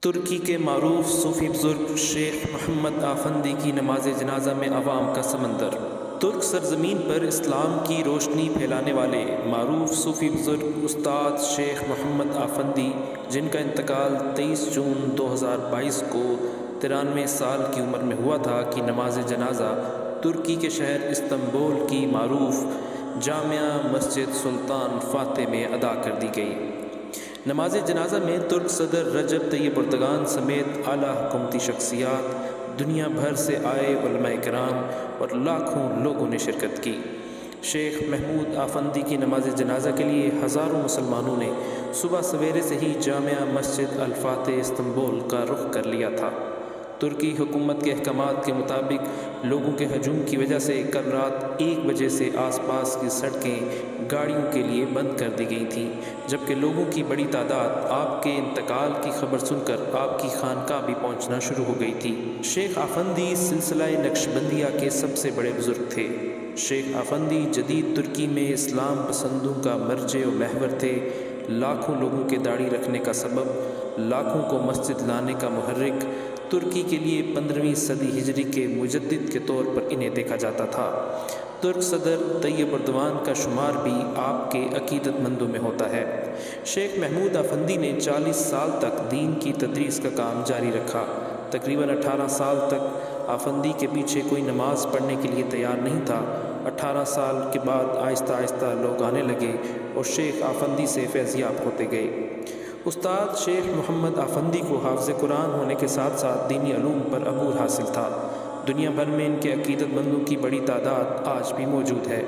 ترکی کے معروف صوفی بزرگ شیخ محمد آفندی کی نماز جنازہ میں عوام کا سمندر۔ ترک سرزمین پر اسلام کی روشنی پھیلانے والے معروف صوفی بزرگ استاد شیخ محمد آفندی، جن کا انتقال 23 جون 2022 کو 93 سال کی عمر میں ہوا تھا، کی نماز جنازہ ترکی کے شہر استنبول کی معروف جامعہ مسجد سلطان فاتح میں ادا کر دی گئی۔ نماز جنازہ میں ترک صدر رجب طیب اردگان سمیت اعلیٰ حکومتی شخصیات، دنیا بھر سے آئے علماء کرام اور لاکھوں لوگوں نے شرکت کی۔ شیخ محمود آفندی کی نماز جنازہ کے لیے ہزاروں مسلمانوں نے صبح سویرے سے ہی جامعہ مسجد الفاتح استنبول کا رخ کر لیا تھا۔ ترکی حکومت کے احکامات کے مطابق لوگوں کے ہجوم کی وجہ سے کل رات 1 بجے سے آس پاس کی سڑکیں گاڑیوں کے لیے بند کر دی گئی تھیں، جبکہ لوگوں کی بڑی تعداد آپ کے انتقال کی خبر سن کر آپ کی خانقاہ بھی پہنچنا شروع ہو گئی تھی۔ شیخ آفندی سلسلہ نقشبندیہ کے سب سے بڑے بزرگ تھے۔ شیخ آفندی جدید ترکی میں اسلام پسندوں کا مرجع و محور تھے۔ لاکھوں لوگوں کے داڑھی رکھنے کا سبب، لاکھوں کو مسجد لانے کا محرک، ترکی کے لیے 15ویں صدی ہجری کے مجدد کے طور پر انہیں دیکھا جاتا تھا۔ ترک صدر طیب اردوان کا شمار بھی آپ کے عقیدت مندوں میں ہوتا ہے۔ شیخ محمود آفندی نے 40 سال تک دین کی تدریس کا کام جاری رکھا۔ تقریباً 18 سال تک آفندی کے پیچھے کوئی نماز پڑھنے کے لیے تیار نہیں تھا۔ 18 سال کے بعد آہستہ آہستہ لوگ آنے لگے اور شیخ آفندی سے فیضیاب ہوتے گئے۔ استاد شیخ محمد آفندی کو حافظ قرآن ہونے کے ساتھ ساتھ دینی علوم پر عبور حاصل تھا۔ دنیا بھر میں ان کے عقیدت مندوں کی بڑی تعداد آج بھی موجود ہے۔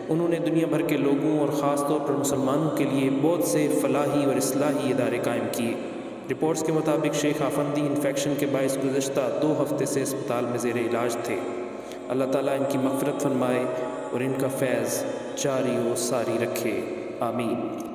انہوں نے دنیا بھر کے لوگوں اور خاص طور پر مسلمانوں کے لیے بہت سے فلاحی اور اصلاحی ادارے قائم کیے۔ رپورٹس کے مطابق شیخ آفندی انفیکشن کے باعث گزشتہ 2 ہفتے سے اسپتال میں زیر علاج تھے۔ اللہ تعالیٰ ان کی مغفرت فرمائے اور ان کا فیض جاری و ساری رکھے، آمین۔